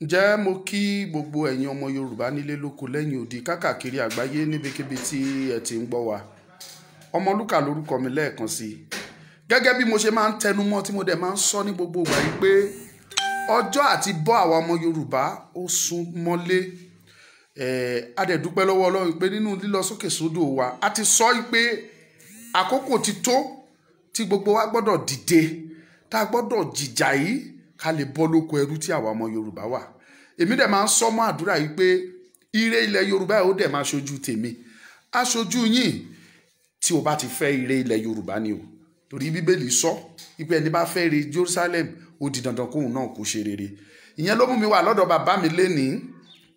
Ǹjẹ́ mo kí gbogbo ẹ̀yin ọmọ Yorùbá nílé lóko lẹ́yìn odi káàkiri àgbáyé níbikíbi tí ẹ ti ń gbọ́ wa. Ọmọlúkà lórúkọ mi lẹ́ẹ̀kan sí i. Gẹ́gẹ́ bí mo ṣe máa ń tẹnumọ́ tí mo dẹ̀ máa ń sọ ní gbogbo ìgbà yìí pé ọjọ́ àti bọ́ àwa ọmọ Yorùbá ó sún mọ́lé. A dẹ̀ dúpẹ́ lọ́wọ́ Ọlọ́run pé nínú lílọ sókè sódò wa a ti sọ pé àkókò ti tó tí gbogbo wa gbọ́dọ̀ dìde tá a gbọ́dọ̀ jìjà yìí ká lè bọ́ lóko ẹrú tí àwa ọmọ Yorùbá wà. Èmi dẹ̀ máa ń sọ mọ́ àdúrà yìí pé ire ilẹ̀ Yorùbá ó dẹ̀ máa ṣojú tèmi aṣojú yín tí o bá ti fẹ́ ire ilẹ̀ Yorùbá ni o, torí Bíbélì sọ wípé ẹni bá fẹ́ ire Jerusalem ó di dandan kóhun náà kó ṣe rere. Ìyẹn ló mú mi wà lọ́dọ̀ bàbá mi lénìí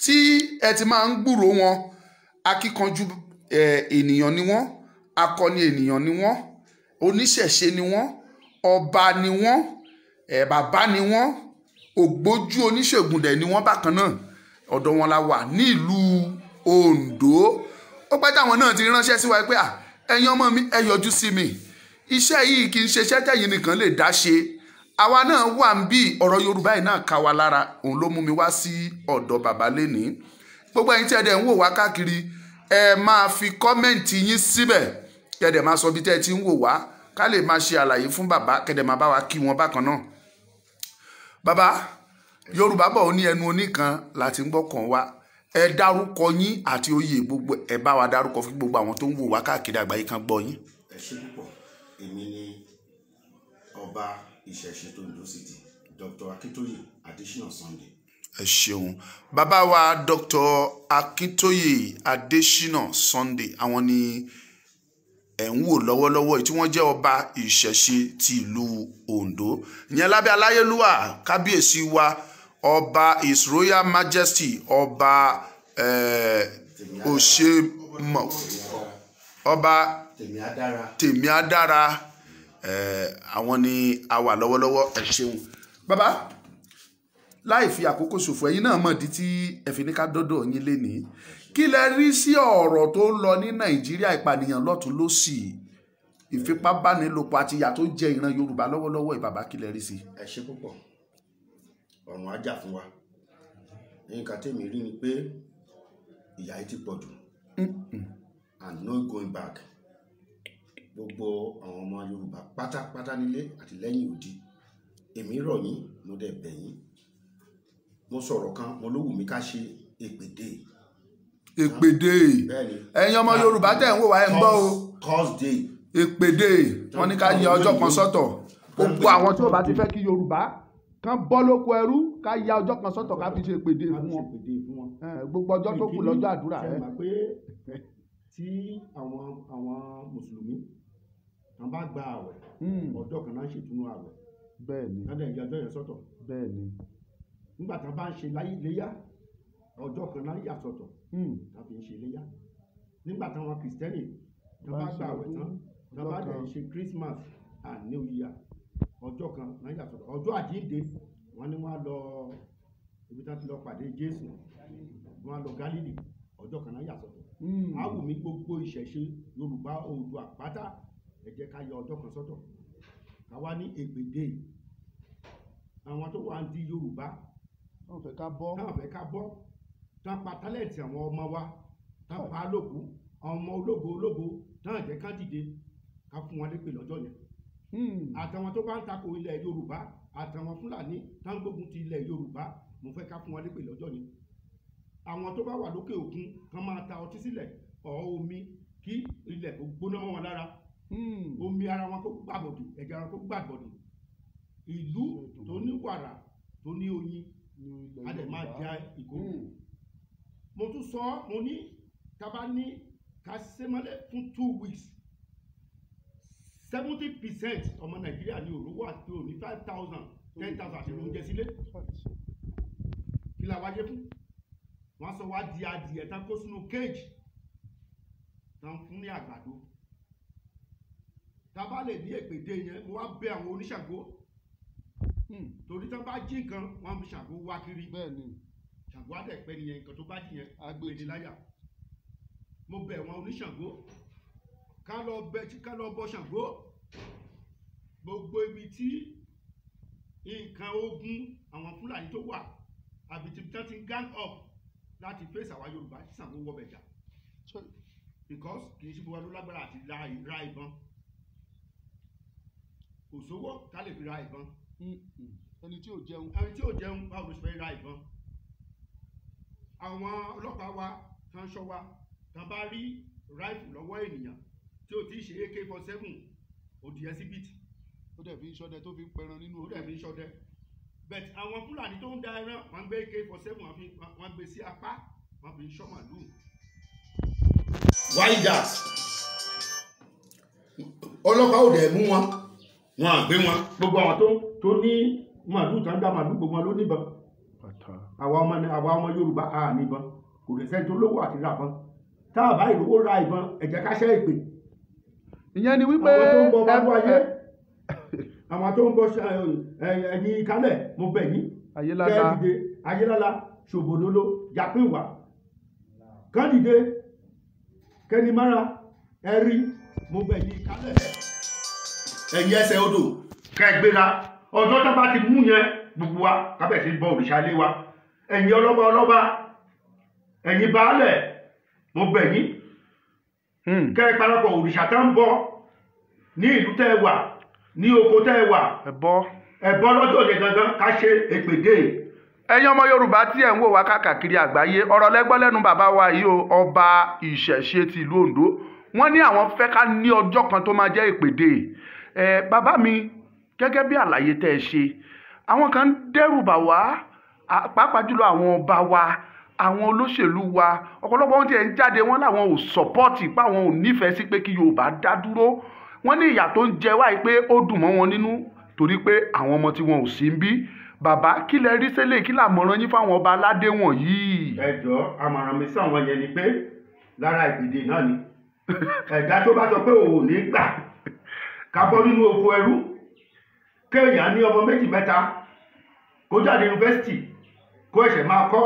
tí ẹ ti máa ń gbúrò wọn. Akíkanjú ènìyàn ni wọ́n, akọni ènìyàn ni wọ́n, oníṣẹ̀ṣe ni wọ́n, ọba ni wọ́n, bàbá ni wọ́n, ògbójú oníṣègùn dẹ̀ ni wọ́n bákan náà. Ọ̀dọ̀ wọn la wà ní ìlú Oǹdó. Ó pẹ́ táwọn náà ti ránṣẹ́ sí wa pé ẹ̀yin ọmọ mi ẹ yọjú sí mi, iṣẹ́ yìí kì í ṣe iṣẹ́ tẹ̀yin nìkan lè dá ṣe. Àwa náà wà ń bí ọ̀rọ̀ Yorùbá yìí náà ká wa lára, òun ló mú mi wá sí ọ̀dọ̀ bàbá lénìí. Gbogbo ẹ̀yin tí ẹ dẹ̀ ń wò wá káàkiri ẹ máa fi kọ́mẹ̀ǹtì yín síbẹ̀, kẹ́ dẹ̀ máa sọ bí tẹ́ ẹ ti ń wò wá ká lè máa ṣe àlàyé fún bàbá, kẹ́ dẹ̀ máa bá wa kí wọn bákan náà. Bàbá, Yorùbá bọ̀ ó ní ẹnu oníkan láti ń gbọ́kàn wá. Ẹ dárúkọ yín àti oyè gbogbo, ẹ bá wa dárúkọ fún gbogbo àwọn tó ń wò wá káàkiri àgbáyé kan gbọ́ yín. Ẹ ṣé púpọ̀. Èmi ni ọba ìṣẹ̀ṣe t'Oǹdó City, Dr. Akintoye Adesina Sunday. Ẹ ṣeun bàbá wa Dr. Akintoye Adesina Sunday, àwọn ni ẹ̀ ń wò lọ́wọ́lọ́wọ́ tí wọ́n jẹ́ ọba ìṣẹ̀ṣe ti ìlú Oǹdó. Ìyẹn lábẹ́ aláyélúwà kábíyèsí wa ọba His Royal Majesty ọba ọba Tèmíadára, àwọn ni a wà lọ́wọ́lọ́wọ́. Ẹ ṣeun bàbá, láì fi àkókò ṣòfò, ẹ̀yin náà mọ̀ di tí ẹ fi ní ká dọ́dọ̀ yín lénìí. Kí lẹ rí sí ọ̀rọ̀ tó ń lọ ní Nàìjíríà, ìpànìyàn lọ́tún lósì, ìfipábánilòpọ̀ àti ìyà tó jẹ ìran Yorùbá lọ́wọ́lọ́wọ́ ìbàbá, kí lẹ rí sí? Ẹ ṣé púpọ̀. Ọ̀run á jà fún wa. Nǹkan tèmi rí ni pé ìyà yìí ti pọ̀ jù and no going back. Gbogbo àwọn ọmọ Yorùbá pátápátá nílé àti lẹ́yìn odi, èmi rọ̀ yín, mo dẹ̀ bẹ̀ yín. Mo sọ̀rọ̀ kan, mo ló wù mí ká ṣe èpèdè. Èpèdè, ẹ̀yin ọmọ Yorùbá tẹ̀ ń wò wá ẹ̀ ń gbọ́ o. Thursday. Èpèdè, wọ́n ní ká yẹ ọjọ́ kan sọ́tọ̀. Gbogbo àwọn tí ó bá ti fẹ́ kí Yorùbá kan bọ́ lóko ẹrú ká ya ọjọ́ kan sọ́tọ̀ ká fi ṣe èpèdè fún wọn. Gbogbo ọjọ́ tó kù lọ́jọ́ àdúrà. Ṣé mọ̀ pé tí àwọn mùsùlùmí kan bá gba àwẹ̀, ọjọ́ kan náà ṣètùnú àwẹ̀. Bẹ́ẹ̀ni. Wọ́n dẹ̀ yẹ ọjọ́ yẹn sọ́tọ̀. Bẹ́ẹ̀ni. Nígbà tí wọ́n bá ń ṣe iléyá, ọjọ́ kan náà yà sọ́tọ̀ tàbí ń ṣe iléyá. Nígbà tí àwọn Kìrìsìtẹ́nì tí wọ́n bá gba àwẹ̀ tán, tí wọ́n bá dẹ̀ ṣe Christmas and New Year, ọjọ́ kan náà yà sọ́tọ̀. Ọjọ́ àjíǹde wọ́n ní wọ́n á lọ ibi tí wọ́n ti lọ pàdé Jésù, wọ́n á lọ Gálílì, ọjọ́ kan náà yà sọ́tọ̀. Á wù mí gbogbo ìṣẹ̀ṣe Yorùbá Oòduà pátá, ẹ jẹ́ ká yọ ọjọ́ kan sọ́tọ̀. Ká wá ní èpèdè. Àwọn tó wà ń di Yorùbá Wọ́n fẹ́ ká bọ́. táwọn fẹ́ ká bọ́, táwọn pa tálẹ̀tì àwọn ọmọ wa, táwọn pa lóko, àwọn ọmọ ológo táwọn jẹ́ ká dìde, ká fún wọn lépè lọ́jọ́ yẹn. Àtàwọn tó bá ń tako ilẹ̀ Yorùbá, àtàwọn Fúlàní táwọn gbógun ti ilẹ̀ Yorùbá, mo fẹ́ ká fún wọn lépè lọ́jọ́ yẹn. Àwọn tó bá wà lókè òkun kan máa ta ọtí sílẹ̀ ọ̀ omi kí ilẹ̀ kó gbóná mọ́ wọn lára. Omi ara wọn kó gbàbọ̀dù, ẹ̀jẹ̀ ara wọn kó gbàbọ̀dù. Ìlú tó ní wàrà tó ní oyin a dẹ̀ máa jẹ ìkókò. Mo tún sọ, mo ní tábà ní ká sẹ́mọ́lẹ̀ fún 2 weeks, 70% ọmọ Nàìjíríà ní òróró àti òní 5,000 10,000 àti oúnjẹ sílé. Kí la wáyé fún? Wọ́n sọ wá di adìẹ tán kó sínú cage tán fún ní àgbàdo. Tábà lè ní èpèdè yẹn, mo wá bẹ̀ àwọn oníṣàngó, torí tán bá jí nǹkan wọ́n fi Ṣàngó wá kiri. Bẹ́ẹ̀ni. Ṣàngó á dẹ̀ pẹ́ nìyẹn, nǹkan tó bá jí yẹn agbèdè láyà. Mo bẹ̀ wọn oníṣàngó ká lọ bọ Ṣàngó. Gbogbo ibi tí nǹkan ogun àwọn Fúlàní tó wà àbí tí wọ́n ti gang up láti face àwa Yorùbá tí Ṣàngó wọ bẹ̀jà because kì í ṣe gbogbo ló lágbára àti ra ìbọn kò sówó ká lè fi ra ìbọn ẹni tí ò jẹun báwo ló ṣe fẹ́ ra ìbọn àwọn ọlọ́pàá wa kan ṣọ́ wa kan bá rí ráìfù lọ́wọ́ ènìyàn tí ò tí ì ṣe AK-47 òdì ẹsibítì ó dẹ̀ fi ń ṣọdẹ tó fi ń pẹran nínú ó dẹ̀ fi ń ṣọdẹ but àwọn Fúlàní tó ń da ẹran wọ́n gbé AK-47 wọ́n gbé sí apá wọ́n fi ń ṣọ́ màlúù. Why that? Ọlọ́pàá ò dẹ̀ mú wọn à gbé wọn. Gbogbo àwọn tó ní màlúù tó ń dá màlúù gbogbo wọn ló níbọn. Àwa ọmọ Yorùbá a níbọn kò lè sẹ́ni tó lówó àti ra ìbọn tá a bá ìlówó ra ìbọn ẹ jẹ́ ká ṣẹ́ ìpè. Ìyẹn ni wípé àwọn tó ń bọ bá wáyé àwọn tó ń bọ ẹ̀yìn kálẹ̀ mo bẹ̀ yín kẹ́ẹ̀dìde ayélálá ṣòbòdóló jápéwà kẹ́ẹ̀dìde kẹ́nimára ẹ̀rí mo bẹ̀ yín kálẹ̀ ẹ̀yìn ẹsẹ̀ odò kẹ́ẹ̀gbéra ọjọ́ tó bá ti mú yẹn gbogbo wa kábẹ̀ sí bọ òrìṣà ilé wa ẹ̀yin ọlọ́ba ẹ̀yin baálẹ̀ mo bẹ̀ yín kẹ́ parapọ̀ òrìṣà tá ń bọ ní ìlú tẹ́ wà ní oko tẹ́ wà ẹ̀bọ lọ́jọ́ yẹn gangan ká ṣe èpèdè. ẹ̀yin ọmọ Yorùbá tí ẹ̀ ń wò wá káàkiri àgbáyé ọ̀rọ̀ lẹ́gbọ́ lẹ́nu bàbá wa yìí o ọba ìṣẹ̀ṣe ti ìlú Oǹdó wọ́n ní àwọn fẹ́ ká ní ọjọ́ kan tó máa jẹ́ èpèdè bàbá mi gẹ́gẹ́ bí àlàyé tẹ́ ẹ ṣe àwọn kan dẹ́rù bà wá pàápàá jùlọ àwọn ọba wa àwọn olóṣèlú wa ọ̀pọ̀lọpọ̀ wọn ti ẹ̀ ń jáde wọn làwọn ò sọ́pọ́ọ̀tì pé àwọn ò nífẹ̀ẹ́ sí pé kí Yorùbá dá dúró wọ́n ní ìyà tó ń jẹ wáyé pé ó dùn mọ́ wọn nínú torí pé àwọn ọmọ tí wọn ò sí ń bí bàbá kí lẹ rí sílẹ̀ kí làmọ̀ràn yín fáwọn ọba aládé wọ̀nyí. ẹ jọ̀ọ́ àmọ̀ràn mi sí àwọn yẹn ni pé lára ìpèdè náà ni ẹ̀dá tó bá sọ pé òun ò ní gbà ká bọ́ nínú oko ẹrú kéèyàn ní ọmọ méjì mẹ́ta kó jáde yunifásitì kó ẹ̀ṣẹ̀ máa kọ́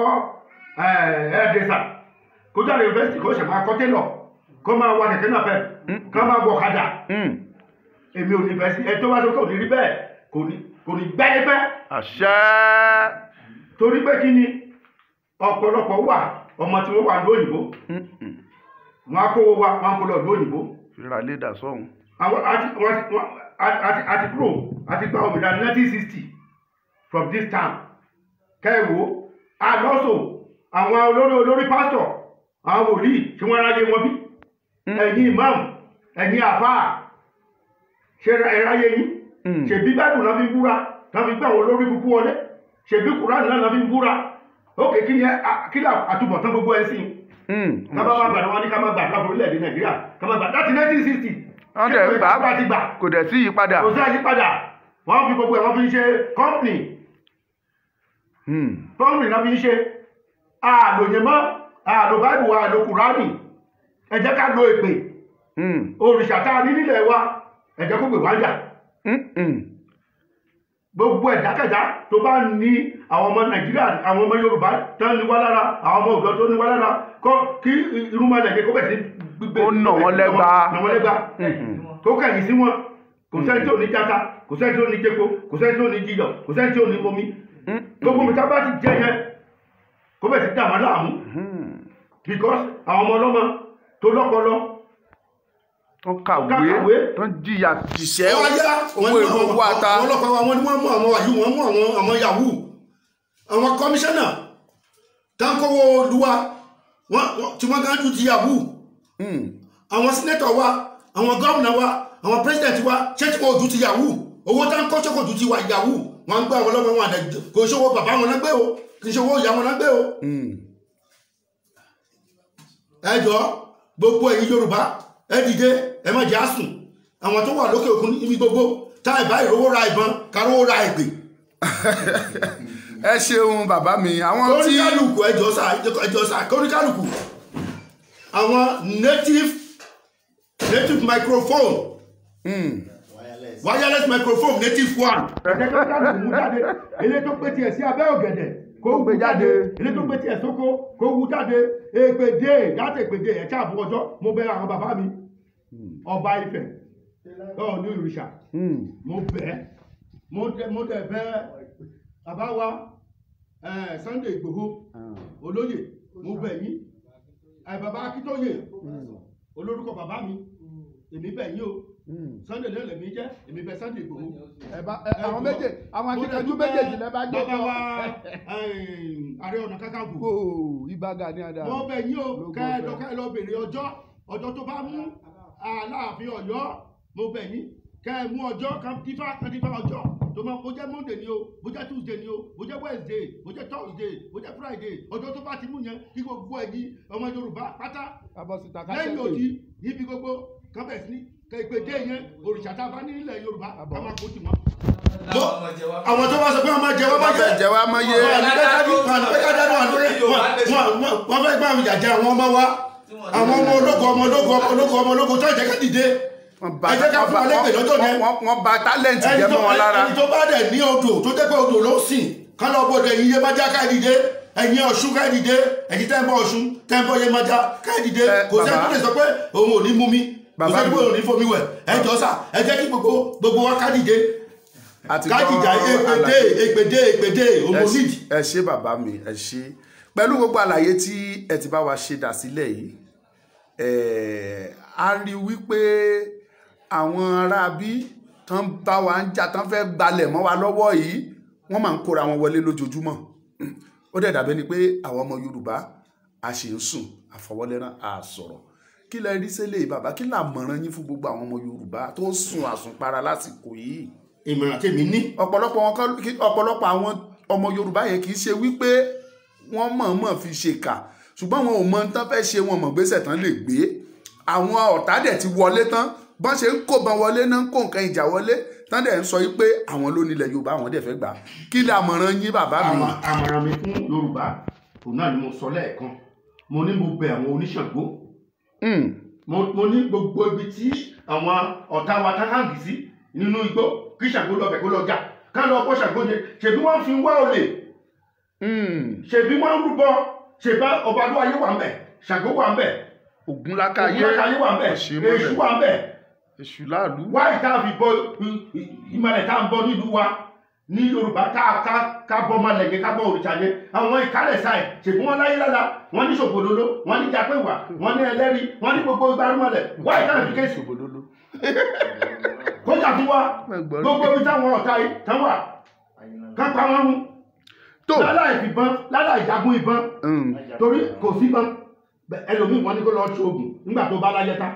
ẹ̀ẹ́dẹ́sà kó jáde yunifásitì kó ẹ̀ṣẹ̀ máa kọ́ télọ̀ kó máa wá kẹ̀kẹ́ náà fẹ́ ká máa wọ ọ̀kadà èmi ò ní fẹ́ sí ẹ tó bá sọ pé ò ní rí bẹ́ẹ̀ kò ní gbáyé fẹ́. àṣẹ. torí pé kí ni ọ̀pọ̀lọpọ̀ wà ọmọ tí wọ́n wà lóyìnbó wọn á kówó wa wọn á kó lọ lóyìnbó. fìrà lè dà sọ́hun. àti kúrò àti gba òmìnira 1960 from this time kẹ́ẹ̀wò and also àwọn olórí pásítọ̀ àwọn wòlíì tí wọ́n ráyé wọn bí ẹ̀yin imam ẹ̀yin àfáà ṣe ẹ̀ráyé yín ṣèbí báìbù náà fi ń búra náà fi gbé àwọn olórí kúkú wọlé ṣèbí kùránì náà fi ń búra ókè kí ni àtúbọ̀tán gbogbo ẹ̀ sí ká má gbàdá wọn ní ká má gbàdá fún orílẹ̀-èdè Nàìjíríà ká má gbàdá láti 1960 wọ́n dẹ̀ gbà kò dẹ̀ sí ìyípadà. kò sí àyípadà wọ́n fi gbogbo ẹ̀ wọ́n fi ń ṣe kọ́mpìnì náà fi ń ṣe àlòyìn mọ́ àlò báìbù àlò kùránì ẹ jẹ́ ká lo èpè òrìṣà tá a ní nílẹ̀ wa ẹ jẹ́ kó pè wá jà gbogbo ẹ̀dákẹ́dá tó bá ní àwọn ọmọ Nàìjíríà àwọn ọmọ Yorùbá tó ní wá lára àwọn ọmọ Ọ̀dọ́ tó ní wá lára kí irúnmọlẹ̀ jẹ́ kó bẹ̀ sí gbígbé ó nà wọ́n lẹ́gba tó kẹ̀yìn sí wọn kò sẹ́ni tí ò ní jata kò sẹ́ni tí ò ní jẹ́po kò sẹ́ni tí ò ní jiyọ̀ kò sẹ́ni tí ò ní omi gbogbo mi ká bá ti jẹ́ yẹn kó bẹ̀ sí dà wọ́n láàmú because àwọn ọmọ ọlọ́mọ tó lọ́pọlọ tó kàwé tó jìyà jìṣẹ́ owó èlò owó ata. àwọn ọlọ́pàá wa wọ́n ní wọ́n mú àwọn wàyí wọ́n mú àwọn yahoo àwọn kọmíṣánná táǹkọ́wọ́ olúwa tí wọ́n gán jù ti yahoo àwọn sínétọ̀ wa àwọn gómìnà wa àwọn pírẹsidẹ̀ntì wa ṣé tí wọ́n jù ti yahoo owó táǹkọ́ ṣọ́kọ̀ jù ti wà yahoo wọ́n ń gbé àwọn ọlọ́pàá wọn àdẹ kò ṣòwò bàbá wọn náà gbé o kì í ṣòwò ìyá wọn náà gbé o. ẹ jọ̀ọ́ gbogbo ẹ̀yin Yorùbá ẹ dìde ẹ má jẹ́ àsùn àwọn tó wà lókè òkun ibi gbogbo tá ẹ bá ìrówó ra ìbọn kárówó ra ègbè. ẹ ṣeun bàbá mi àwọn tí kóníkálùkù ẹjọ́ sá kóníkálùkù àwọn native microphone wireless microphone native one. ẹ̀jẹ̀ tó jáde mú jáde ilé tó pé tiẹ̀ sí abẹ́ ọ̀gẹ̀dẹ̀ kó gbé jáde ilé tó pé tiẹ̀ sóko kó wú jáde ègbèdè láti ègbèdè ẹ̀ ṣáàbù ọjọ́ mo bẹ̀ àwọn bàbá mi ọba Ifẹ̀ ní òrìṣà mo bẹ̀ mo dẹ̀ bẹ̀ bàbá wa Sunday Igboho olóyè mo bẹ̀ yín bàbá Akíntóyè olórúkọ bàbá mi èmi bẹ̀ yín o Sunday náà lèmi jẹ́ èmi bẹ̀ Sunday Igboho. àwọn méje àwọn akíkanjú méjèèjì lẹ bá gbé bàbá wa Ààrẹ Ọ̀nà Kakanfò Ìbà Gani Adams mo bẹ̀ yín o kẹ́ ẹ lọ bèrè ọjọ́ tó bá mú Aláàfin Ọ̀yọ́ mo bẹ̀ yín kẹ́ ẹ mú ọjọ́ kan dífá ọjọ́ tó máa bó jẹ́ Monday ni o bó jẹ́ Tuesday ni o bó jẹ́ Wednesday bó jẹ́ Thursday bó jẹ́ Friday ọjọ́ tó bá ti mú yẹn kí gbogbo ẹ̀yin ọmọ Yorùbá pátá lẹ́yìn òdì níbi gbogbo kábẹ̀sì ní ìpèdè yẹn òrìṣà tá a bá ní ilẹ̀ Yorùbá ká máa kó tì wọ́n. àwọn tó bá sọ pé wọ́n máa jẹ wá máa yé wọ́n fẹ́ gbá àwọn ìjà jẹ àwọn ọmọ wa àwọn ọmọ ológo tó jẹ́ ká dìde ẹ jẹ́ ká fún wa lẹ́gbẹ̀ẹ́ lọ́jọ́ yẹn wọ́n bà talent jẹ́ mọ́ wọn lára. ẹni tó bá dẹ̀ ní odò tó jẹ́ pé odò ló sìn ká lọ bọ̀dọ̀ ẹ̀yin Yemọja ká dìde ẹ̀yin Ọ̀ṣun ká dìde ẹ̀yin tẹ́ ń bọ̀ Ọ̀ṣun tẹ́ ń bọ̀ Yemọja ká dìde kò sẹ́ni tó lè sọ pé òun ò ní mú mi kò sẹ́ni pé òun ò ní fomi wẹ̀ ẹ jọ sà ẹ jẹ́ kí gbogbo wa ká dìde kájíjà ègbèdè òmònídìí. ẹ ṣé bàbá mi ẹ ṣé pẹ̀lú gbogbo àlàyé tí ẹ ti bá wa ṣe dà sílẹ̀ yìí a rí wípé àwọn aráabí tán bá wa ń jà tán fẹ́ gbalẹ̀ mọ́ wa lọ́wọ́ yìí wọ́n máa ń kóra wọn wọlé lójoojúmọ́ ó dẹ̀ dàbẹ́ ni pé àwọn ọmọ Yorùbá a ṣì ń sùn àfọwọ́lẹ́rán a sọ̀rọ̀ kí lẹ rí sílẹ̀ bàbá kí làmọ̀ràn yín fún gbogbo àwọn ọmọ Yorùbá tó ń sùn àsùnpara lásìkò yìí. ìmọ̀ràn tèmi ní. ọ̀pọ̀lọpọ̀ àwọn ọmọ Yorùbá yẹn kì í ṣe wípé wọ́n mọ̀ọ́mọ̀ fi ṣèkà ṣùgbọ́n wọn ò mọ tán fẹ́ ṣe wọn mọ̀ gbèsè tán lè gbé àwọn ọ̀tá dẹ̀ ti wọlé tán bọ́n ṣe ń kó bọn wọlé náà ń kó nǹkan ìjà wọlé tán dẹ̀ ń sọ pé àwọn ló nílẹ̀ Yorùbá àwọn dẹ̀ fẹ́ gbà kí lè àmọ̀ràn yín bàbá mi. àmọ̀ràn mi fún Yorùbá òun náà ni mo sọ lẹ́ẹ̀kan mo ní mo bẹ̀ àwọn oníṣàngó mo ní gbogbo ibi tí àwọn ọ̀tá wa tá hàn sí nínú igbó kí Ṣàngó lọ bẹ̀ kó lọ jà ká lọ bọ́ Ṣàngó yẹn ṣèbí wọ́n fi wá olè ṣèbí wọ́n ń rúbọ ṣèbá Ọbàlúwayé wà ń bẹ̀ Ṣàngó wà ń bẹ̀ Ògúnlákayé wà ń bẹ̀ Èṣù wà ń bẹ̀ Èṣù láàlú. wá ìta fi bọ ìmọ̀lẹ̀ tá à ń bọ nílùú wa ní Yorùbá ká bọ́ malẹ̀ yẹn ká bọ́ òrìṣà yẹn àwọn ìkálẹ̀ sáì ṣèbí wọ́n láyé lára wọ́n ní ṣògbòdodo wọ́n ní japẹ́wà wọ́n ní ẹlẹ́rìí wọ́n ní gbogbo ìgbàrúmọ̀lẹ̀ wá ìta fi kéṣù kó jà fún wa gbogbo ibi táwọn ọ̀tá yìí tán wà ká pa wọ́n mú láláì fìbọn láláì jagun ìbọn torí kò sí ìbọn ẹlòmíì wọ́n ní kó lọ ṣoògùn nígbà tó bá láyé tá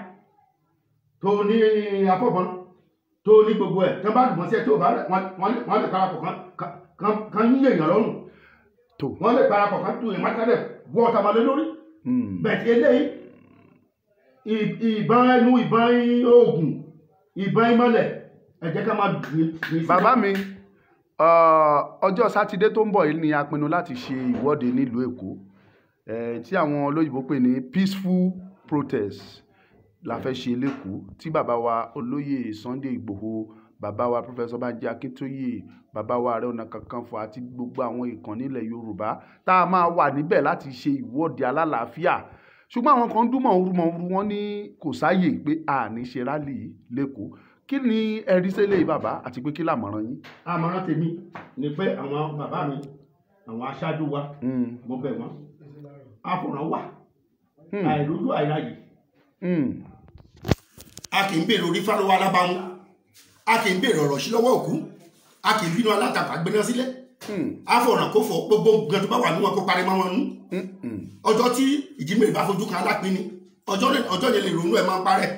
tó ní afọ́bọn tó ní gbogbo ẹ̀ tán bá dùbọn sí ẹ tó bá wọ́n lè parapọ̀ kan yíyẹ èèyàn lọ́rùn wọ́n lè parapọ̀ kan tún èèyàn mátálẹ̀ wọ́ ọ̀tá malẹ̀ lórí bẹ̀tì eléyìí ìbọn ẹnu ìbọn oògùn ìbọn ìmọ̀lẹ̀ ẹ jẹ́ ká máa gbìn. bàbá mi ọjọ́ sátidé tó ń bọ̀ yìí ni a pinnu láti ṣe ìwọ́de nílùú Èkó tí àwọn olóyìnbó pè ní peaceful protest la fẹ́ ṣe lẹ́kọ̀ọ́ tí bàbá wa olóyè Sunday Igboho bàbá wa Professor Banji Akíntóyè bàbá wa Ààrẹ Ọ̀nà Kakanfò àti gbogbo àwọn ìkànnì ilẹ̀ Yorùbá tá a máa wà níbẹ̀ láti ṣe ìwọ́de alálàáfíà ṣùgbọ́n àwọn kan dúnmọ̀ orúmọ̀ọ́rú wọn ní kò sáàyè pé a ní ṣe rálì lẹ́kọ̀ọ́ kí ni ẹ̀rí sílẹ̀ bàbá àti pé kí làmọ̀ràn yín. àmọ̀ràn tèmi ni pé àwọn bàbá mi àwọn aṣáájú wa mo bẹ̀ wọ́n àfọ̀ràn wà àìrójú àìráyè. a kì í béèrè orí fáwọn alábàámu a kì í béèrè ọ̀rọ̀ sí lọ́wọ́ òkú a kì í bínú alátakà gbéná sílẹ̀ àfọ̀ràn kò fọ gbogbo nǹkan tó bá wà níwọ̀n kó parí mọ́ wọn nú ọjọ́ tí ìjímèrè bá fojú kan alápínì ọjọ́ yẹn lè ronú ẹ̀ máa ń parẹ́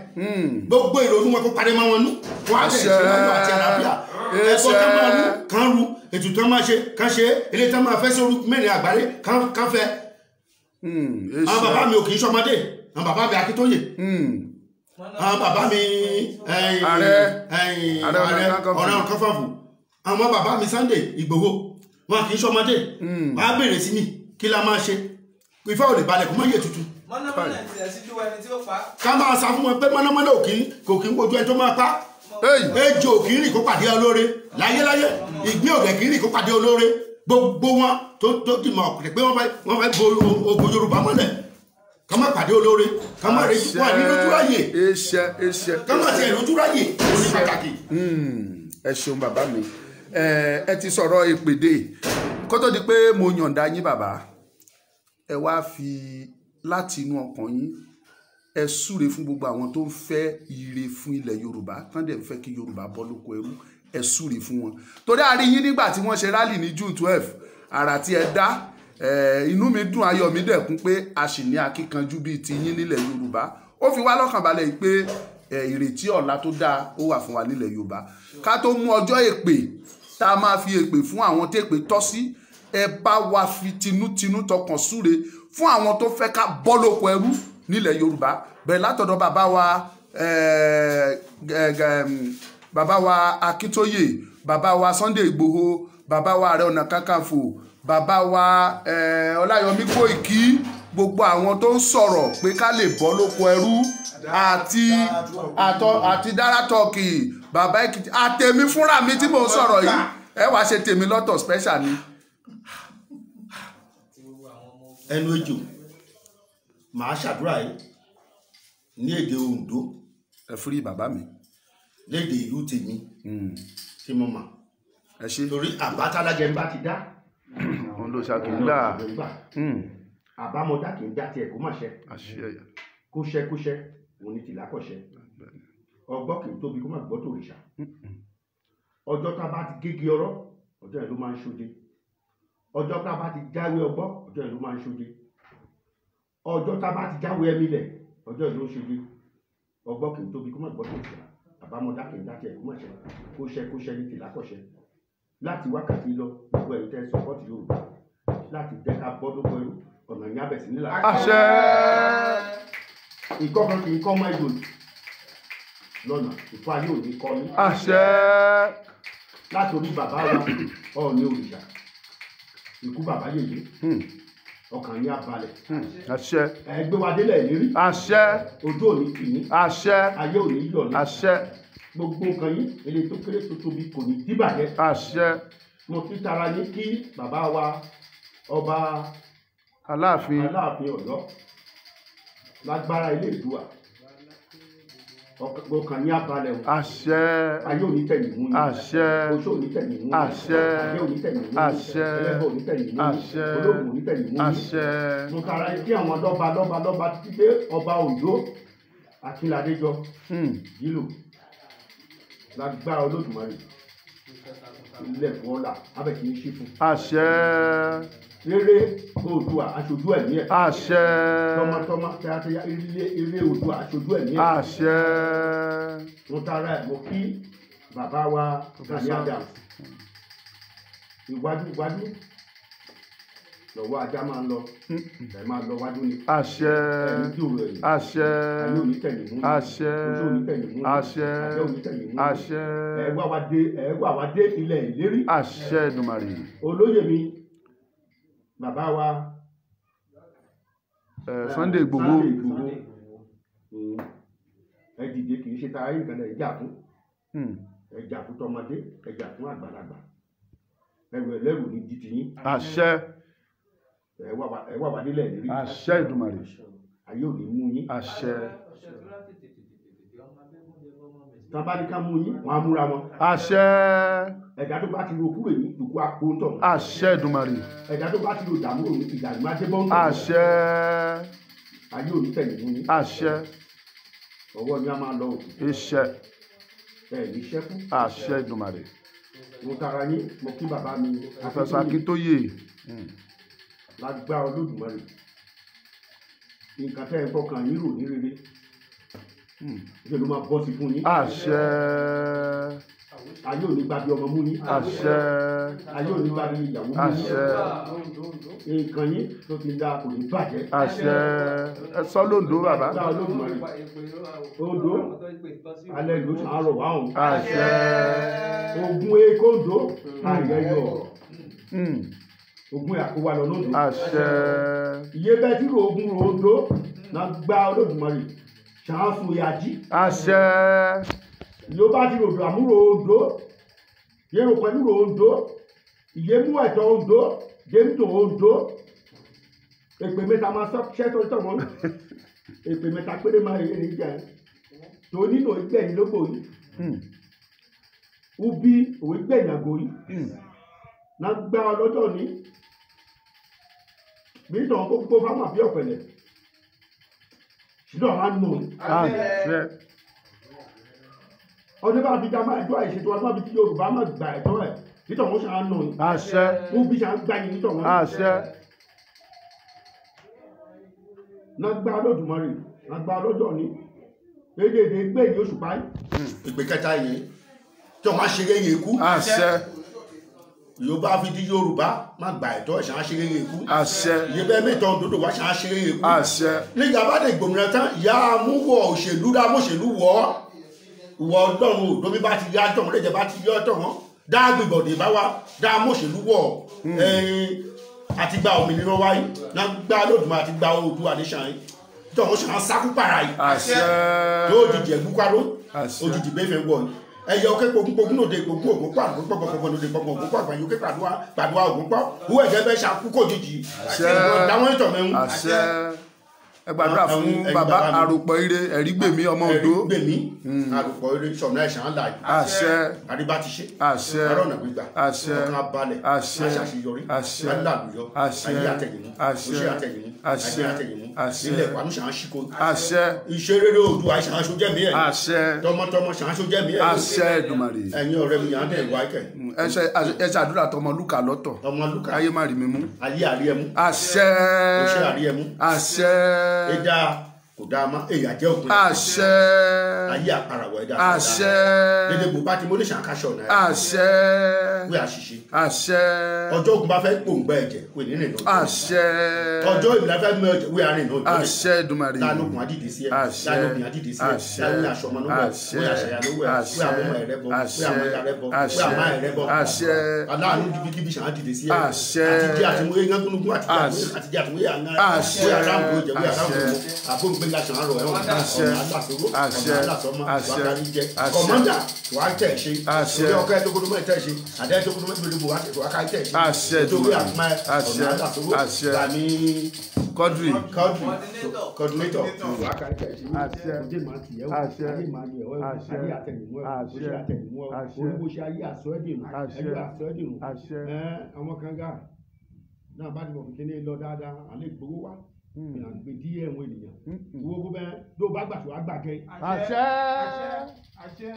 gbogbo ìrònú wọn kó parí mọ́ wọn nú wọn á bẹ̀rẹ̀ sí lọ́wọ́ àti àlàáfíà ẹ̀kọ́ tó máa rú kan rú ètò tó máa ṣe kan ṣe eléyìí tó máa fẹ́ sórí mẹ́rin àgbáyé kan fẹ́ àwọn bàbá mi ò kì í ṣọmọdé àwọn bàbá mi Akíntóyè àwọn bàbá mi Ààrẹ Ọ̀nà Kakanfò àwọn bàbá mi Sunday Igboho wọn kì í ṣọmọdé wọn á bèrè sí mi kí la máa ṣe ìfẹ́ ò lè balẹ̀ kó má yé tutù. mọ́nàmọ́nà ti ẹ̀ síjú ẹni tí ó pa. ká máa sá fún wọn pé mọ́nàmọ́nà kò kí ń wojú ẹni tó máa pa ejò kì í rìn kó pàdé olóore láyéláyé ìgbín òkè kì í rìn kó pàdé olóore gbogbo wọn tó dìmọ̀ ọ̀pẹ̀ pé wọ́n fẹ́ bo ogun Yorùbá mọ́lẹ̀ ká má pàdé olóore ká má rè wà ní lójú ráyè ká má tiẹ̀ lójú ráyè ó ní pàtàkì. ẹ ṣeun bàbá mi ẹ ti sọ̀rọ̀ ìpèdè kó tó di pé mo yọ̀ǹda yín bàbá ẹ wá fi láti inú ọkàn yín ẹ súre fún gbogbo àwọn tó ń fẹ́ ire fún ilẹ̀ Yorùbá tán dẹ̀ ń fẹ́ kí Yorùbá bọ́ lóko ẹrú ẹ súre fún wọn torí a rí yín nígbà tí wọ́n ṣe rálì ní June 12 àrà tí ẹ dá inú mi dùn ayọ̀ mi dẹ̀kún pé a sì ní akíkanjú bíi ti yín nílẹ̀ Yorùbá ó fi wá lọ́kàn balẹ̀ pé ìrètí ọ̀la tó dáa ó wà fún wa nílẹ̀ Yorùbá ká tó mú ọjọ́ èpè tá a máa fi èpè fún àwọn tèpè tọ́ sí ẹ bá wa fi tinútinú tọkàn súre fún àwọn tó fẹ́ ká bọ́ lóko ẹrú nílẹ̀ Yorùbá bẹ̀rẹ̀ látọ̀dọ̀ bàbá wa Akíntóyè bàbá wa Sunday Igboho bàbá wa Ààrẹ Ọ̀nà Kakanfò bàbá wa Ọláyọmí Kóìkí gbogbo àwọn tó ń sọ̀rọ̀ pé ká lè bọ́ lóko ẹrú àti Dara Turkey bàbá Èkìtì àtèmi fúnra mi tí mò ń sọ̀rọ̀ yìí ẹ wá ṣe tèmi lọ́tọ̀ special ni. ẹnu ejò màá ṣàdúrà yìí ní èdè Oǹdó ẹ fúrí bàbá mi lédè ìlú tèmi tí mo mà ẹ ṣe torí àbátálájẹ ń bá ti dá òun ló ṣàkíńdà àbámọ̀dá kì í dá tiẹ̀ kó má ṣe àṣẹ kóṣẹ́kóṣẹ́ òun ni tìlá kọ̀ṣẹ́ ọgbọ́n kì í tóbi kó má gbọ́ tòrìṣà ọjọ́ tá a bá ti gégi ọ̀rọ̀ ọjọ́ yẹn ló máa ń ṣoje ọjọ́ tá a bá ti jáwé ọgbọ́ ọjọ́ yẹn ló máa ń ṣoje ọjọ́ tá a bá ti jáwé ẹmílẹ̀ ọjọ́ yẹn ló ń ṣoje ọgbọ́n kì í tóbi kó má gbọ́ tòrìṣà àbámọ̀dá kì í dá tiẹ̀ kó má ṣe kóṣẹ́kóṣẹ́ ní tìlá kọ̀ṣẹ́ láti wákàtí lọ gbogbo ẹ̀yin tẹ́ sọ́pọ́tì Yorùbá láti jẹ́ ká bọ́ lóko ẹrú ọ̀nà ní abẹ̀sí nílà. àṣẹ. ìkọ́kan kì í kọ́ mọ́ ẹ̀jọ̀ lọ́nà ìfọ́ ayé òní kọ́ ní. àṣẹ. látòrí bàbá wa Ọọ̀ni òrìṣà ikú bàbá yèyé ọkàn ní abalẹ̀. àṣẹ. ẹgbẹ́ wa délẹ̀ lérí. àṣẹ. ojú òní kìíní. àṣẹ. ayé òní yọ̀ ní. àṣẹ. gbogbo nǹkan yín èlé tó kéré tó tóbi kò ní díbàjẹ́. àṣẹ. mo fi tara ní kí bàbá wa ọba Aláàfin Ọ̀yọ́ lágbára ilé Ìdúà ọkàn ní abalẹ̀ o. àṣẹ. ayé òní tẹ̀yìn mú yín. àṣẹ. oṣó òní tẹ̀yìn mú yín. àṣẹ. ayé òní tẹ̀yìn mú yín. àṣẹ. ẹlẹ́bọ̀ òní tẹ̀yìn mú yín. àṣẹ. olóògùn òní tẹ̀yìn mú yín. àṣẹ. mo tara kí àwọn lọ́ba títí dé ọba Oǹdó Akínládéjọ yìlò lágbára Olódùmarè ilẹ̀ fún ọ̀la abẹ́ kì í ṣí fún. àṣẹ. eré Oòduà aṣojú ẹ̀mí ẹ̀. àṣẹ. tọmọtọmọ tẹ́yàtẹ́yà eré Oòduà aṣojú ẹ̀mí ẹ̀. àṣẹ. mo tara ẹ̀ mo kí bàbá wa Gani Adams iwájú lọ́wọ́ ajá máa ń lọ ẹ̀ máa lọ wájú ni. àṣẹ. ẹni tí òru ẹ̀yìn. àṣẹ. ayé òní tẹ̀yìn mú. àṣẹ. ojú òní tẹ̀yìn mú. àṣẹ. àṣẹ òní tẹ̀yìn mú. àṣẹ. ẹ wá wa dé ilẹ̀ ìlérí. àṣẹ Èdùmàrè. olóyè mi bàbá wa Sunday Igboho. ẹ dìde kì í ṣe ta ayé ìkànnì ẹ̀jà fún ẹ̀jà fún tọmọdé ẹ̀jà fún àgbàlagbà ẹrù ẹlẹ́rù ní dìtì yín. àṣẹ. ẹ wá wa délẹ̀ ìlérí. àṣẹ Èdùmàrè. ayé ò ní mú yín. àṣẹ. tán bá ní ká mú yín wọn á múra wọn. àṣẹ. ẹ̀dá tó bá ti ro kúrò yín dùkú àpò ń tọ̀. àṣẹ Èdùmàrè. ẹ̀dá tó bá ti ro ìdààmú ìdààmú adé bọ́ ń tọ̀. àṣẹ. ayé ò ní tẹ̀yìn mú yín. àṣẹ. ọwọ́ ni a máa lọ òkú. iṣẹ́. ẹ̀ ní ṣẹ́kù. àṣẹ Èdùmàrè. mo tara yín mo kí bàbá mi. Professor Akíntóyè. lágbá Olódùmarè nǹkan tẹ́ ẹ fọkàn yín rò ní rere ìjọba ló máa bọ́ sí fún yín. àṣẹ. ayé ò ní gba bí ọmọ mú yín. àṣẹ. ayé ò ní gba bí ìyàwó mú yín. àṣẹ. nǹkan yín tó ti da kò ní bàjẹ́. àṣẹ. ẹ sọ lóńdó bàbá. lágbá Olódùmarè Oǹdó alẹ́ ìlú sàárọ̀ wá òun. àṣẹ. ogun ekóńdó ayẹyọ ogun àkówá lọ lóńdó. àṣẹ. iye bẹ́ẹ̀ tí ogun Oǹdó lágbá Olódùmarè ṣàǹfù yájí. àṣẹ. yóò bá ti ròdò àmúrò Oǹdó yẹ́rò pẹ̀lú Oǹdó ìyẹ́mú ẹ̀tọ́ Oǹdó jẹ́mítò Oǹdó èpè mẹ́ta máa sọ ṣẹ́tọ́ tọ̀ wọ́n èpè mẹ́ta péré máa yẹ ní ìjà tó nínú ìgbẹ̀yìn lóko yìí ubi òwe gbẹ̀yìn àgbo yìí lágbára lọ́jọ́ ní bí ìtàn kó gbó fáwọn àbí ọ̀pẹ̀lẹ̀ ṣùgbọ́n àwọn nù àṣẹ ọdún bá fi dá máa ẹjọ́ àìṣètò ọdún bá fi tí Yorùbá máa gbà ẹ̀tọ́ ẹ̀ nítorí wọn ṣàn nù àṣẹ ó bí ṣàn gbà yín nítorí wọn àṣẹ lágbára lódùmarè lágbára lọ́jọ́ ní èdè gbé ní oṣù páì ìpè kẹta yìí tí wọn máa ṣe eré ikú àṣẹ Yorùbá fi di Yorùbá má gbà ẹ̀tọ́ ṣàn ṣe eré ikú àṣẹ iye bẹ́ẹ̀ mẹ́tọ́ òdodo wá ṣàn ṣe eré ikú àṣẹ nígbà bá dé gbòmìnira tán ìyá amúwọ̀ òṣèlú dá mọ̀ṣèlú wọ̀ ìwọ ọlọ́run òdomi bá ti yá tọ̀hún lẹ́jẹ̀ bá ti yọ tọ̀hún dá gbìbọ̀dé bá wá dá mọ̀ṣèlú wọ̀ àti gba òmìnira wáyé náà gbá lódùmọ̀ àti gba Oòduà nation yìí tọ̀hún ṣàn sákú para yìí àṣẹ tó dìdì ẹ̀gbúkáró àṣẹ òdìdì bẹ́fẹ̀ wọ̀ yìí ẹ̀yẹ òkè pogun lòdì gbogbo ògùn pọ̀ àgbọ̀n pọ̀pọ̀pọ̀ lòdì pọ̀pọ̀ ògùn pọ̀ àgbọ̀n yòókè pàdúrà ògùn pọ̀ wúwo ẹ̀jẹ̀ bẹ́ẹ̀ ṣàkú kò jìjì dáwọn ìtọ̀ mẹ́rin àṣẹ ẹ gbàdúrà fún bàbá àròpọ̀ ire ẹ̀rí gbèmí ọmọ Oǹdó gbèmí àròpọ̀ ire sọ̀nà ẹ̀ṣán láì àṣẹ àríbá ti ṣe àṣẹ arọ́nà gbígbà àṣẹ ọkàn abalẹ̀ àṣẹ aṣàṣeyọrí àṣẹ alálùyọ àṣẹ ayé àtẹ̀yìnmú àṣẹ oṣù àtẹ̀yìnmú àṣẹ ayé àtẹ̀yìnmú àṣẹ ilẹ̀ ìpanu ṣàn ṣíkò àṣẹ ìṣeréré Oòduà ṣàn ṣojẹ́mí ẹ̀ àṣẹ tọmọtọmọ ṣàn ṣojẹ́mí ẹ̀ àṣẹ Èdùmàrè ẹ̀yin ọ̀rẹ́ mi yàn án dẹ̀ wá ẹ̀kẹ́ ẹ ṣàdúrà tọmọ Lúkà lọ́tọ̀ ọmọ Lúkà ayé má rí mi mú ayé àríẹ̀mú àṣẹ oṣù àríẹ̀mú àṣẹ ẹ̀dá kò dáa má èyí àjẹ́ òpin àṣẹ ayé àparawọ̀ ẹ̀dá àṣẹ dédé gbogbo àti mo ní ṣàkáṣọ náà àṣẹ wí àṣìṣe àṣẹ ọjọ́ ogun bá fẹ́ gbòǹgbà ẹ̀jẹ̀ wí nínú ìnáwó àṣẹ ọjọ́ ìbílẹ̀ fẹ́ mọ ẹ̀jẹ̀ wí àárín ìnáwó àṣẹ Èdùmàrè lánàkùn àdìdì sí ẹ àṣẹ lánàkùn àdìdì sí ẹ àṣẹ láwí aṣọmọ lówó ẹ àṣẹ wí àṣẹyà lówó ẹ wí àmọmọ ẹrẹ bọ wí àṣẹ àmọyà rẹ bọ wí àṣẹ àmọ ẹrẹ bọ àṣẹ aláàánú kíbíkíbi ṣàn àdìdì sí ẹ àṣẹ àtijọ́ àtìmúyé ńgángunugún àtijọ́ àtìmúyé àná àṣẹ wí àrámù jẹ wí àrámù jẹ àbóǹgbẹ́ngà ṣàn àrọ̀ ẹ̀wọ̀n àṣẹ ọ̀nà àlàsọ̀rọ̀ àṣẹ ọ̀nà àlàsọ̀mọ́ àṣẹ wákàrí jẹ àṣẹ kọ̀mọ́ndà wà á tẹ̀ ṣe àṣẹ orí ọkọ̀ ẹ̀dógódómọ̀ tẹ̀ ṣe àdẹ́ẹ̀dógódómọ̀ ìgbèdógó wà á tẹ̀ ṣe àṣẹ nítorí àpá àṣẹ ọ̀nà àlàsọ̀rọ̀ àṣẹ gbàmí Quadri coordinator wà á kárí kẹ̀sí àṣẹ ọjọ́ ìmọ̀ àti ìyẹ́wò àṣẹ ayé ìmọ̀ àti ìyẹ́wò àṣẹ ayé àtẹ̀yìnmọ́ ẹ̀ àṣẹ oṣù àtẹ̀yìnmọ́ ẹ̀ àṣẹ oríwóṣe ayé àṣọ ẹ̀dìmù àṣẹ ẹ̀yọ́ àṣọ ẹ̀dìmù àṣẹ àwọn kan gà náà bá ti bọ̀ fìkíní lọ dáadáa àlẹ́ ìgbowó wa ìgbè díẹ̀ ẹ̀wọ̀n ènìyàn owó gbogbo ẹ̀ ló bá gbàṣọ àgbàkẹ́ àṣẹ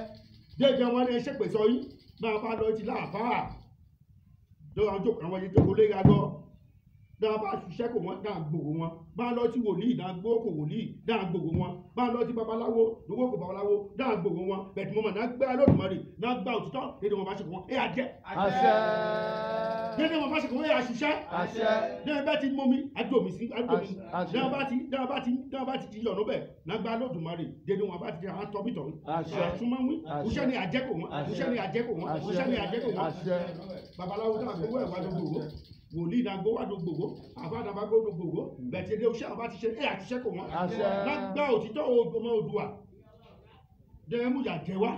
jẹjẹ wọn ni ẹ ṣépè sọ yìí náà bá lọ ti láàfáà lọ́wọ́ àwọn jókòó àwọn yìí jókòó lé ga lọ náà bá ṣiṣẹ́ kò wọ́n dáa gbogbo wọn bá lọ sí wòlíì dáa gbó kò wòlíì dáa gbogbo wọn bá lọ sí babaláwo lówó kò babaláwo dáa gbogbo wọn bẹ̀tì mọ́mọ́ náà gbé Olódùmarè náà gba òtítọ́ èdè wọn bá ṣe kò wọ́n ẹ̀ àjẹ́ àṣẹ dédé wọn bá ṣe kò wọ́n ẹ̀ àṣìṣẹ́ àṣẹ náà bá ti mọ́mí àdòmí sí àdòmí àṣẹ náà bá ti di ọ̀nà bẹ̀ náà gba Olódùmarè dédé wọn bá ti di àwọn tọ́bítọ̀ àṣẹ àtúmọ̀wí òṣìṣẹ́ ni àjẹ́ kò wọ́n òṣìṣẹ́ ni àjẹ́ kò wọ́n òṣìṣẹ́ ni àjẹ́ kò wọ́n àṣẹ babaláwo náà gbowó ẹ̀ wá gbogbo wòlíì náà gbowó àdó gbogbo àfáàdà bá gbowó gbogbo bẹ̀tẹ̀ ẹdẹ oṣù àwọn bá ti ṣe é àtiṣẹ́ kò wọ́n àṣẹ lágbá òtítọ́ ọmọ Oòduà dẹ́rẹ́mú yà jẹ́ wá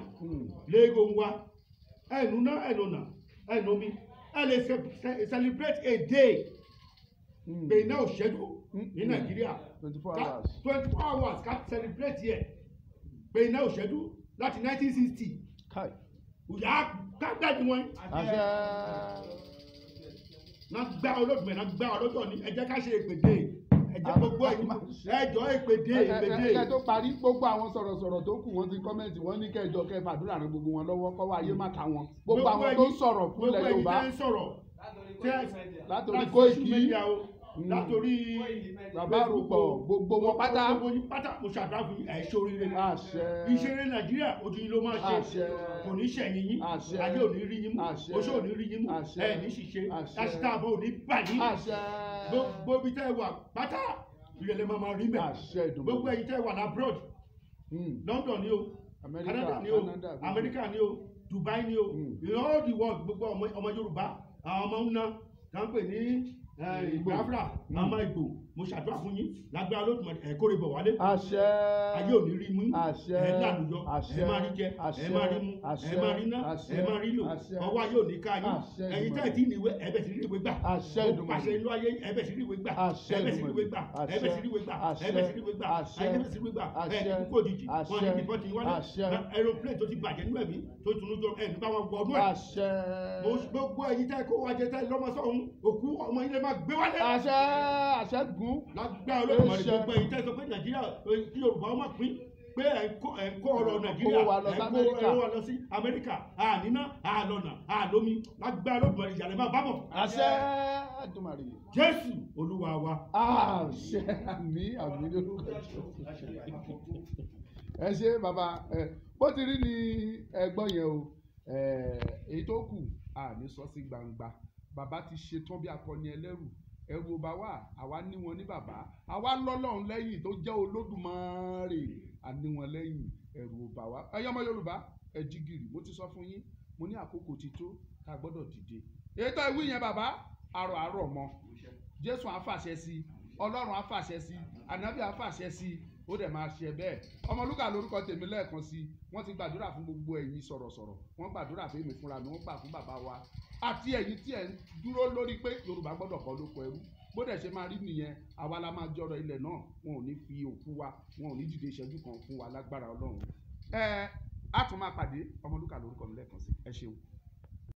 léego ń wá ẹnu náà ẹnu nà ẹnu mi ẹ lè celebrate a day pé iná òṣèlú ní Nàìjíríà 24 hours ká celebrate yẹ pé iná òṣèlú láti 1960 òyà ká dájú wọn. náà gbá Olódùmarè náà gbá ọlọ́jọ́ ni ẹ jẹ́ ká ṣe èpèdè ẹ jẹ́ gbogbo ẹjọ́ èpèdè. ẹ̀ẹ́dẹ́ tó parí gbogbo àwọn sọ̀rọ̀sọ̀rọ̀ tó kù wọ́n ti kọ́mẹ̀ntì wọ́n ní kẹjọ kẹfàdúrà rẹ gbogbo wọn lọ́wọ́ kọ́wọ́ ayé má ka wọn gbogbo àwọn tó ń sọ̀rọ̀ fún ilẹ̀ Yorùbá látòrí Koiki látòrí bàbá àròpọ̀ gbogbo wọn pátá mo ṣàdúrà fún ẹ̀ ṣoríire àṣẹ ìṣeré Nàìjíríà ojú yìí ló máa ṣe kò ní ṣẹ̀yìn yín ayé ò ní rí yín mú oṣù ò ní rí yín mú ẹ̀ ní ṣìṣe láṣìṣẹ́ àbọ̀ ò ní bàyí gbogbo ibi tẹ́ ẹ wà pátá ìrẹ̀lẹ̀ máa rí mẹ́ gbogbo ẹ̀yin tẹ́ ẹ wà labroad London ni o Canada ni o America ni o Dubai ni o in all the world gbogbo ọmọ Yorùbá àwọn ọmọ ń ná tá ń pè ní Biafra mama Ìgbò mo ṣàdúrà fún yín lágbára Olódùmarè ẹ̀kọ́rẹ́ bọ̀ wálé. àṣẹ. ayé ò ní rí mú. àṣẹ. ẹ̀ lálùjọ ẹ̀ máa rí jẹ ẹ̀ máa rí mu ẹ̀ máa rí ná ẹ̀ máa rí lò ọwọ́ ayé ò ní ká yín. ẹ̀yin tẹ́ ẹ̀ tí ìníwé ẹ̀bẹ̀ sí ríwé gbà. ó pàṣẹ inú ayé ẹ̀bẹ̀ sí ríwé gbà. ẹ̀bẹ̀ sí ríwé gbà. ẹ̀bẹ̀ sí ríwé gbà. ẹ̀bẹ̀ sí ríwé gbà. ẹ̀bẹ̀ sí ríwé gbà. ẹ̀ kúkú òjijì wọn ní bíbọ́ ti wálé. aeroplane tó ti bàjẹ́ nínú ẹ̀mí tó tunu jọ ẹ̀ nípa wọn gbọ́dún ẹ̀. gbogbo ẹ̀yin tẹ́ kó wájẹ tẹ́ lọ́mọsọ̀hún òkú ọmọ ilé máa gbé wálé. àṣẹ gùn. lágbára Olódùmarè gbogbo ẹ̀yin tẹ́ sọ pé Nàìjíríà kí Yorùbá ọmọ pín pé ẹ̀ ń kó ọ̀rọ̀ Nàìjíríà ẹ̀ ń kó wa lọ sí Amẹ́ríkà àníná àlọ́nà àlómi lágbára Olódùmarè ìyàlẹ̀ máa bábọ̀. àṣẹ Èdùmàrè. Jésù Olúwa wa. àṣẹ àmì lórúkọ ẹ ṣe bàbá bó ti rí ni ẹ̀gbọ́n yẹn o èyí tó kù àní sọ sí gbangba bàbá ti ṣetán bí akọni ẹlẹ́rù ẹ̀rù ọba wa àwa ní wọn ní bàbá àwa lọ́lọ́run lẹ́yìn tó jẹ́ Olódùmarè àní wọn lẹ́yìn ẹ̀rù ọba wa ẹ̀yin ọmọ Yorùbá ẹ jí gìrì mo ti sọ fún yín mo ní àkókò ti tó ká gbọ́dọ̀ dìde ètò ìwé yẹn bàbá àrọ̀ mọ́ Jésù á fàṣẹ sí Ọlọ́run á fàṣẹ sí ànábì á fàṣẹ sí ó dẹ̀ máa ṣe bẹ́ẹ̀ Ọmọlúkà lórúkọ tèmi lẹ́ẹ̀kan sí wọ́n ti gbàdúrà fún gbogbo ẹ̀yin sọ̀rọ̀sọ̀rọ̀ wọ́n gbàdúrà fún èmi fúnra mi wọ́n gbà fún bàbá wa àti ẹ̀yin tí ẹ̀ ń dúró lórí pé Yorùbá gbọ́dọ̀ kọ́ lóko ẹrú bó dẹ̀ ṣe máa rí nìyẹn àwa la máa jọrọ ilẹ̀ náà wọn ò ní fi òkú wa wọn ò ní dìde ìṣẹ́jú kan fún wa lágbára Ọlọ́run á tún máa pàdé Ọmọlúkà lórúkọ mi lẹ́ẹ̀kan sí ẹ ṣeun.